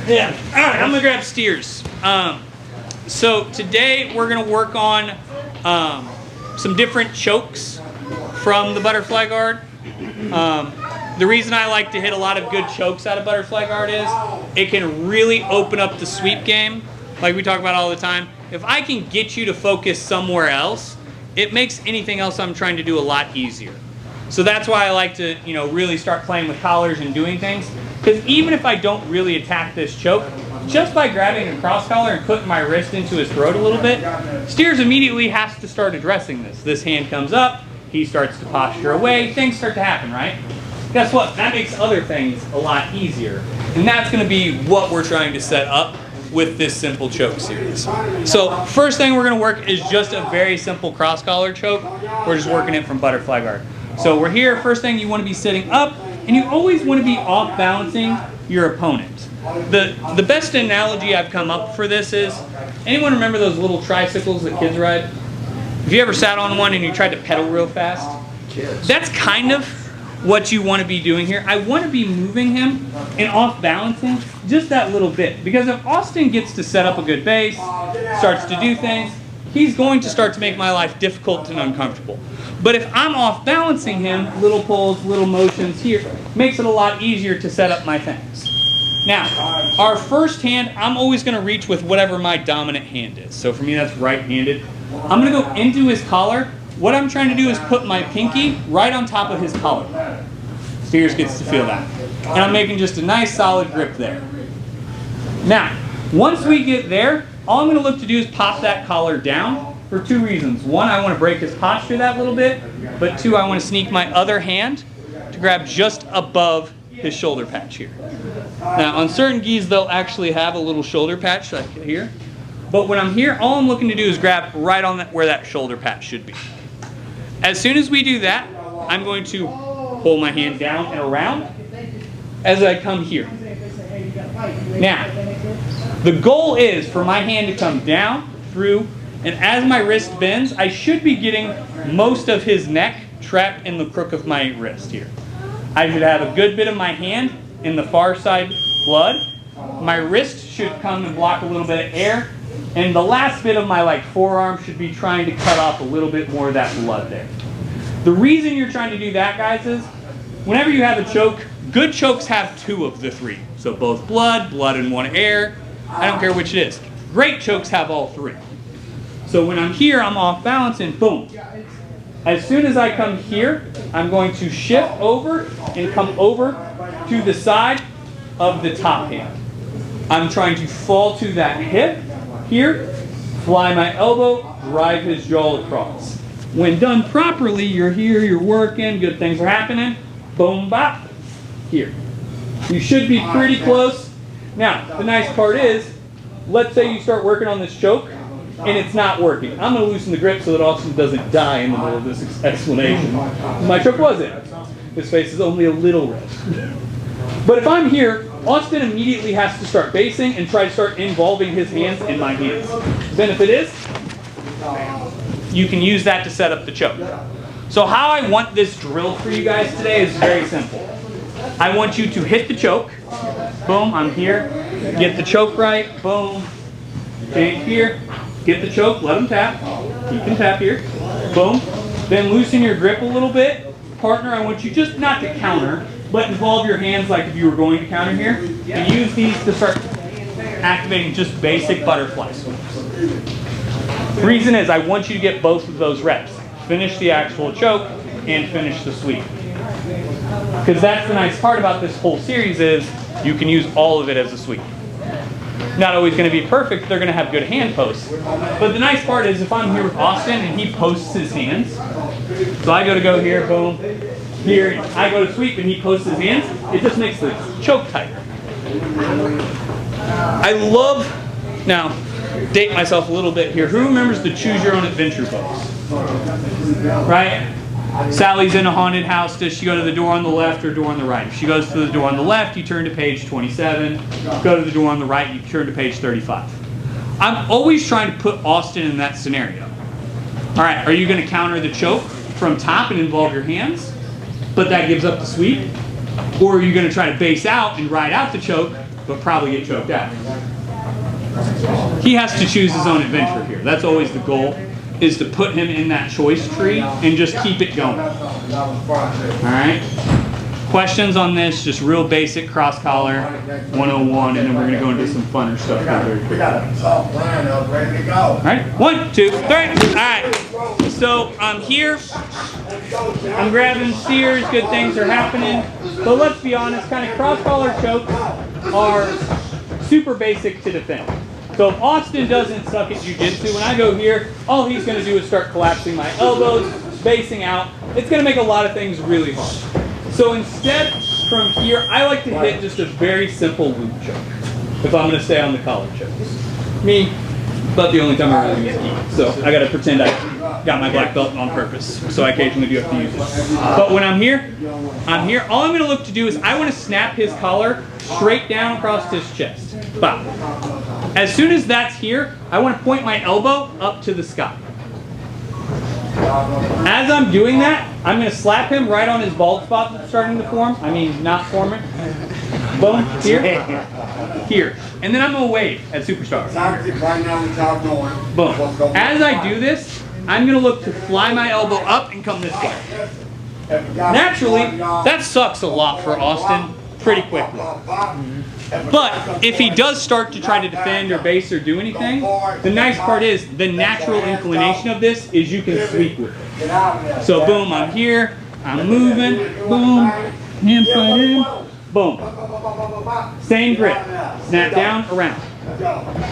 Yeah. All right, I'm gonna grab steers. So today we're gonna work on some different chokes from the butterfly guard. The reason I like to hit a lot of good chokes out of butterfly guard is it can really open up the sweep game, like we talk about all the time. If I can get you to focus somewhere else, it makes anything else I'm trying to do a lot easier. So that's why I like to, really start playing with collars and doing things. Because even if I don't really attack this choke, just by grabbing a cross collar and putting my wrist into his throat a little bit, Steers immediately has to start addressing this. This hand comes up, he starts to posture away, things start to happen, right? Guess what? That makes other things a lot easier. And that's going to be what we're trying to set up with this simple choke series. So first thing we're going to work is just a very simple cross collar choke. We're just working it from butterfly guard. So we're here. First thing, you want to be sitting up, and you always want to be off balancing your opponent. The best analogy I've come up for this is, anyone remember those little tricycles that kids ride? Have you ever sat on one and you tried to pedal real fast? That's kind of what you want to be doing here. I want to be moving him and off balancing just that little bit. Because if Austin gets to set up a good base, starts to do things, he's going to start to make my life difficult and uncomfortable. But if I'm off balancing him, little pulls, little motions here, makes it a lot easier to set up my things. Now, our first hand, I'm always going to reach with whatever my dominant hand is. So for me, that's right-handed. I'm going to go into his collar. What I'm trying to do is put my pinky right on top of his collar. Steers gets to feel that. And I'm making just a nice solid grip there. Now, once we get there, all I'm going to look to do is pop that collar down for two reasons. One, I want to break his posture that little bit. But two, I want to sneak my other hand to grab just above his shoulder patch here. Now, on certain gis, they'll actually have a little shoulder patch like here. But when I'm here, all I'm looking to do is grab right on where that shoulder patch should be. As soon as we do that, I'm going to pull my hand down and around as I come here. Now, the goal is for my hand to come down, through, and as my wrist bends, I should be getting most of his neck trapped in the crook of my wrist here. I should have a good bit of my hand in the far side blood. My wrist should come and block a little bit of air. And the last bit of my forearm should be trying to cut off a little bit more of that blood there. The reason you're trying to do that, guys, is whenever you have a choke, good chokes have two of the three. So both blood and one air. I don't care which it is. Great chokes have all three. So when I'm here, I'm off balance and boom. As soon as I come here, I'm going to shift over and come over to the side of the top hand. I'm trying to fall to that hip here, fly my elbow, drive his jaw across. When done properly, you're here, you're working, good things are happening. Boom, bop, here. You should be pretty close. Now, the nice part is, let's say you start working on this choke, and it's not working. I'm going to loosen the grip so that Austin doesn't die in the middle of this explanation. My choke wasn't. His face is only a little red. But if I'm here, Austin immediately has to start basing and try to start involving his hands in my hands. The benefit is, you can use that to set up the choke. So how I want this drilled for you guys today is very simple. I want you to hit the choke. Boom, I'm here. Get the choke right. Boom. Change here. Get the choke, let him tap. He can tap here. Boom. Then loosen your grip a little bit. Partner, I want you just not to counter, but involve your hands like if you were going to counter here. And use these to start activating just basic butterfly sweeps. The reason is I want you to get both of those reps. Finish the actual choke and finish the sweep. Because that's the nice part about this whole series is you can use all of it as a sweep. Not always going to be perfect, they're going to have good hand posts. But the nice part is if I'm here with Austin and he posts his hands, so I go here, boom, here, I go to sweep and he posts his hands, it just makes the choke tighter. I love, now, date myself a little bit here, who remembers the choose your own adventure books? Right? Sally's in a haunted house. Does she go to the door on the left or door on the right? If she goes to the door on the left, you turn to page 27. Go to the door on the right, you turn to page 35. I'm always trying to put Austin in that scenario. All right, are you going to counter the choke from top and involve your hands, but that gives up the sweep? Or are you going to try to base out and ride out the choke, but probably get choked out. He has to choose his own adventure here. That's always the goal, is to put him in that choice tree and just keep it going. All right? Questions on this, just real basic cross collar 101, and then we're going to go into some funner stuff very quickly. All right, 1, 2, 3. All right, so I'm here. I'm grabbing steers, good things are happening. But let's be honest, kind of cross collar chokes are super basic to defend. So if Austin doesn't suck at jiu-jitsu, when I go here, all he's going to do is start collapsing my elbows, basing out. It's going to make a lot of things really hard. So instead, from here, I like to hit just a very simple loop choke if I'm going to stay on the collar chokes. Me, but the only time I really use gi. So I got to pretend I got my black belt on purpose. So I occasionally do have to use it. But when I'm here. All I'm going to look to do is I want to snap his collar straight down across his chest. Bop. As soon as that's here, I want to point my elbow up to the sky. As I'm doing that, I'm going to slap him right on his bald spot that's starting to form. I mean, not forming. Boom, here, here. And then I'm going to wave at Superstar. Boom. As I do this, I'm going to look to fly my elbow up and come this way. Naturally, that sucks a lot for Austin pretty quickly. But if he does start to try to defend or base or do anything, the nice part is the natural inclination of this is you can sweep with it. So boom, I'm here, I'm moving, boom, hand fight in, boom. Same grip, snap down, around.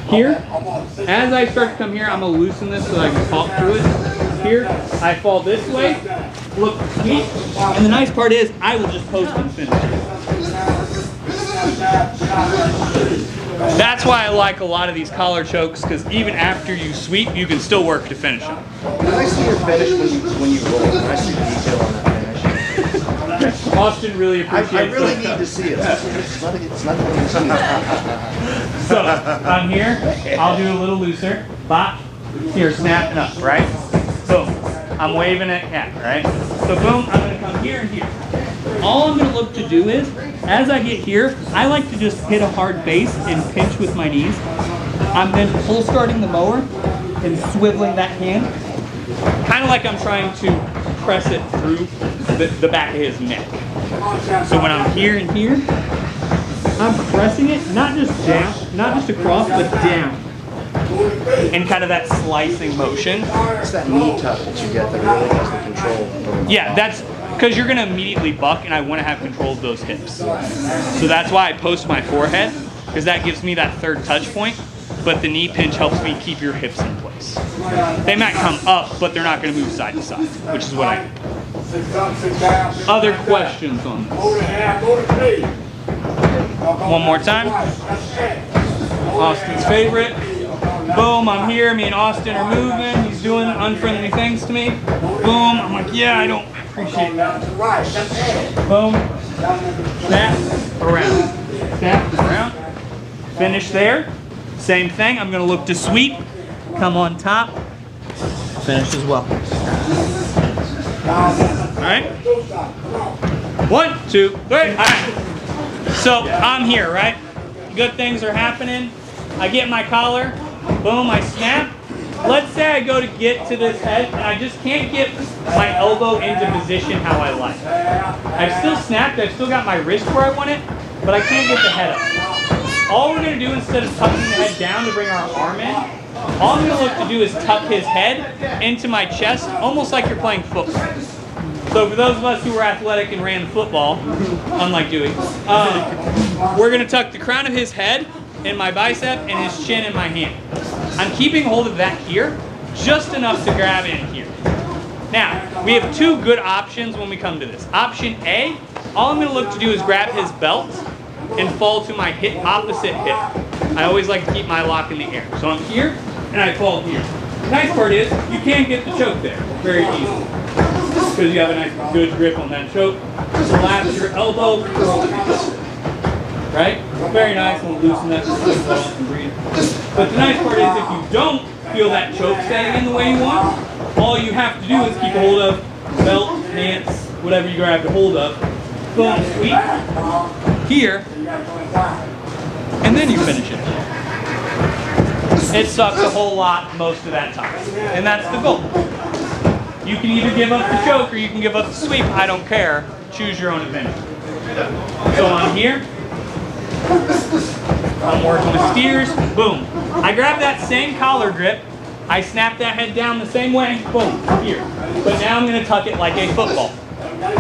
Here, as I start to come here, I'm going to loosen this so that I can talk through it. Here, I fall this way, look sweep, and the nice part is I will just post and finish. That's why I like a lot of these collar chokes, because even after you sweep, you can still work to finish them. When I see your finish when you roll, when I see the detail on that finish. Austin really appreciates it. I really need to see it. It's not So, I'm here, I'll do a little looser. Bop, here, snap, up, right? So, I'm waving it, yeah, right? So boom, I'm going to come here and here. All I'm going to look to do is, as I get here, I like to just hit a hard base and pinch with my knees. I'm then full starting the mower and swiveling that hand, kind of like I'm trying to press it through the back of his neck. So when I'm here and here, I'm pressing it, not just down, not just across, but down. And kind of that slicing motion. It's that knee tuck that you get that really has the control. Yeah, that's because you're going to immediately buck, and I want to have control of those hips. So that's why I post my forehead, because that gives me that third touch point, but the knee pinch helps me keep your hips in place. They might come up, but they're not going to move side to side, which is what I do. Other questions on this? One more time. Austin's favorite. Boom, I'm here, me and Austin are moving, he's doing unfriendly things to me. Boom, I'm like, yeah, I don't appreciate that. Boom, snap, around. Snap, around. Finish there. Same thing, I'm gonna look to sweep, come on top, finish as well. All right? 1, 2, 3, all right. So I'm here, right? Good things are happening. I get my collar. Boom, I snap. Let's say I go to get to this head and I just can't get my elbow into position how I like. I've still snapped, I've still got my wrist where I want it, but I can't get the head up. All we're going to do instead of tucking the head down to bring our arm in, all I'm going to look to do is tuck his head into my chest, almost like you're playing football. So for those of us who were athletic and ran football, unlike Dewey, we're going to tuck the crown of his head in my bicep and his chin in my hand. I'm keeping hold of that here, just enough to grab in here. Now, we have two good options when we come to this. Option A, all I'm going to look to do is grab his belt and fall to my opposite hip. I always like to keep my lock in the air. So I'm here, and I fall here. The nice part is, you can get the choke there very easily. Because you have a nice good grip on that choke. Collapse your elbow, curl it. Right? Very nice, and we'll loosen that and breathe. But the nice part is if you don't feel that choke setting in the way you want, all you have to do is keep hold of belt, pants, whatever you grab to hold of. Boom, sweep. Here, and then you finish it. It sucks a whole lot most of that time, and that's the goal. You can either give up the choke or you can give up the sweep. I don't care. Choose your own adventure. So I'm here. I'm working with steers. Boom. I grab that same collar grip. I snap that head down the same way. Boom. Here. But now I'm going to tuck it like a football.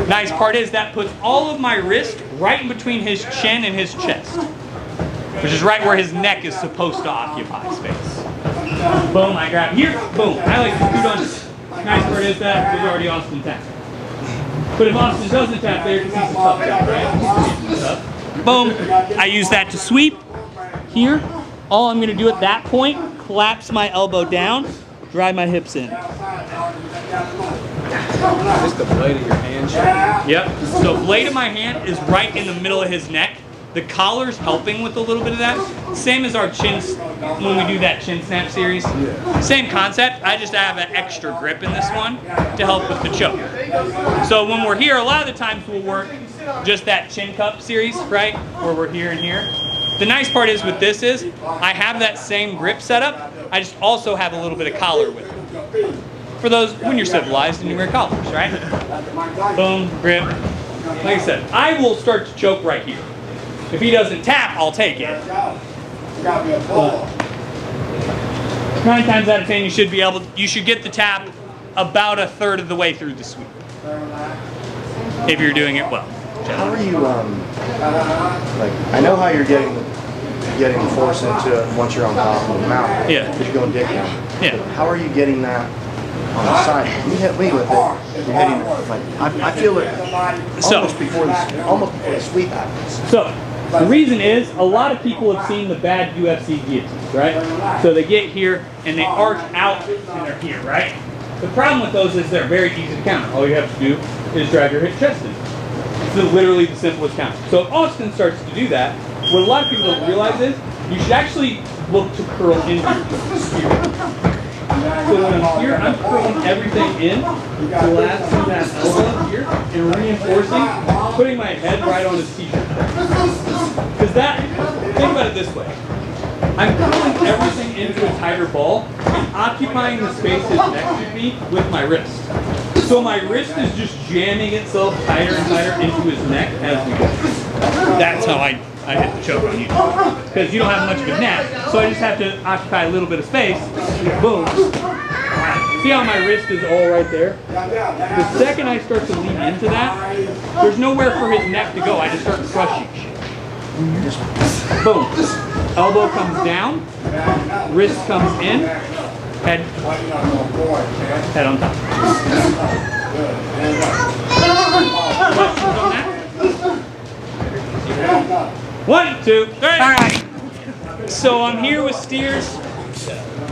Nice part is that puts all of my wrist right in between his chin and his chest, which is right where his neck is supposed to occupy space. Boom. I grab here. Boom. I like to scoot under. Nice part is that there's already Austin tapped. But if Austin doesn't tap there, because he's a tough guy, right? Boom. I use that to sweep. Here, all I'm going to do at that point, collapse my elbow down, drive my hips in. Just the blade of your hand shaking. Yep. So blade of my hand is right in the middle of his neck. The collar's helping with a little bit of that. Same as our chin, when we do that chin snap series. Same concept. I just have an extra grip in this one to help with the choke. So when we're here, a lot of the times we'll work just that chin cup series, right? Where we're here and here. The nice part is with this is I have that same grip setup. I just also have a little bit of collar with it. For those, when you're civilized and you wear collars, right? Boom, grip. Like I said, I will start to choke right here. If he doesn't tap, I'll take it. 9 times out of 10, you should get the tap about a third of the way through the sweep. If you're doing it well. How are you, like, I know how you're getting force into it once you're on top of the mount. Yeah. Because you're going dick down. Yeah. How are you getting that on the side? You hit me with it. You're hitting it, like, I feel it almost before the sweep happens. So, the reason is, a lot of people have seen the bad UFC guillotines, right? So they get here, and they arch out, and they're here, right? The problem with those is they're very easy to counter. All you have to do is drive your hip chest in. It's literally the simplest counter. So if Austin starts to do that, what a lot of people don't realize is, you should actually look to curl into your here. So when I'm here, I'm curling everything in, collapsing that elbow here, and reinforcing, putting my head right on his t-shirt. Because think about it this way. I'm curling everything into a tighter ball and occupying the space his neck should be with my wrist. So my wrist is just jamming itself tighter and tighter into his neck as we go. That's how I hit the choke on you. Because you don't have much of a neck, so I just have to occupy a little bit of space. Boom. See how my wrist is all right there? The second I start to lean into that, there's nowhere for his neck to go. I just start crushing shit. Boom. Elbow comes down, wrist comes in, head on top. Questions on that? 1, 2, 3. All right. So I'm here with steers.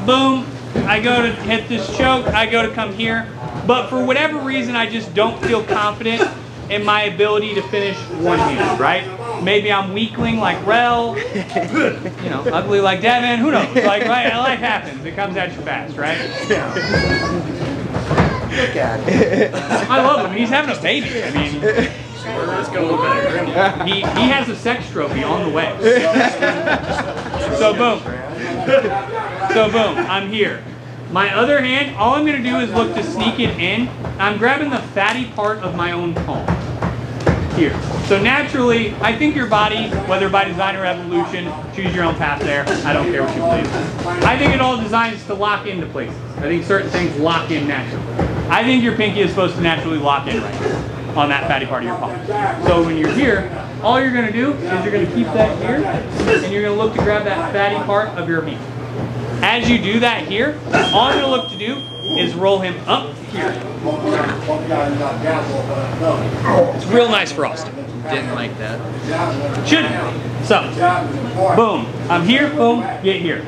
Boom. I go to hit this choke. I go to come here. But for whatever reason, I just don't feel confident in my ability to finish one-handed, right? Maybe I'm weakling like Rel, you know, ugly like Devin, who knows? Like, right, life happens. It comes at you fast, right? Look at it. I love him. He's having a baby. I mean, he has a sex trophy on the way. So boom. So boom, I'm here. My other hand, all I'm going to do is look to sneak it in. I'm grabbing the fatty part of my own palm. Here. So naturally, I think your body, whether by design or evolution, choose your own path there. I don't care what you believe. I think it all designs to lock into places. I think certain things lock in naturally. I think your pinky is supposed to naturally lock in right here on that fatty part of your palm. So when you're here, all you're going to do is you're going to keep that here, and you're going to look to grab that fatty part of your hand. As you do that here, all I'm going to look to do is roll him up here. It's real nice for Austin. Didn't like that. Shouldn't. So, boom. I'm here, boom, get here.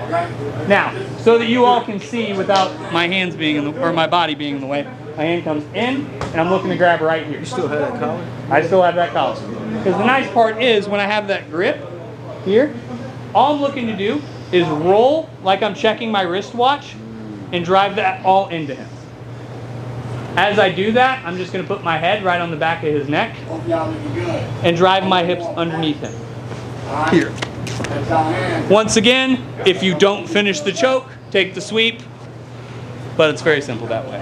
Now, so that you all can see without my hands being in the, or my body being in the way, my hand comes in, and I'm looking to grab right here. You still have that collar? I still have that collar. Because the nice part is, when I have that grip here, all I'm looking to do is roll like I'm checking my wristwatch and drive that all into him. As I do that, I'm just going to put my head right on the back of his neck and drive my hips underneath him. Here. Once again, if you don't finish the choke, take the sweep. But it's very simple that way.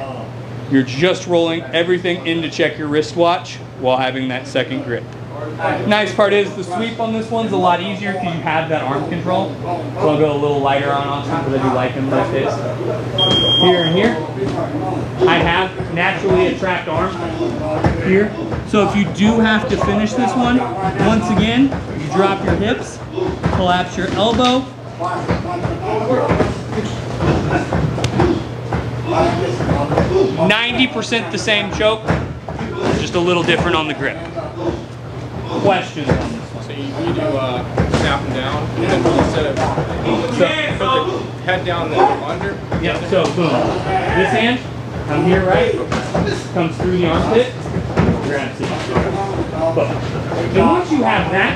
You're just rolling everything in to check your wristwatch while having that second grip. Nice part is the sweep on this one's a lot easier because you have that arm control. So I'll go a little lighter on Austin because I do like him like this. Here and here. I have naturally a trapped arm here. So if you do have to finish this one, once again, you drop your hips, collapse your elbow. 90% the same choke, just a little different on the grip. Questions on this one? So you do snap them down, and then instead of put the head down and under? Yeah, so boom. This hand, I'm here, right? Comes through the armpit, grabs it. Boom. And once you have that,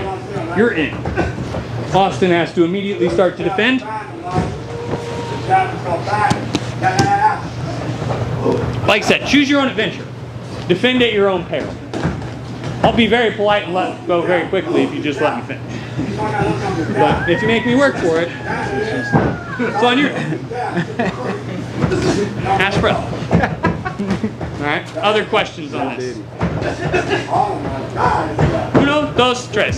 you're in. Austin has to immediately start to defend. Like I said, choose your own adventure. Defend at your own peril. I'll be very polite and let go very quickly if you just let me finish. But if you make me work for it, it's on you. Ask bro. Alright, other questions on this? 1, 2, 3.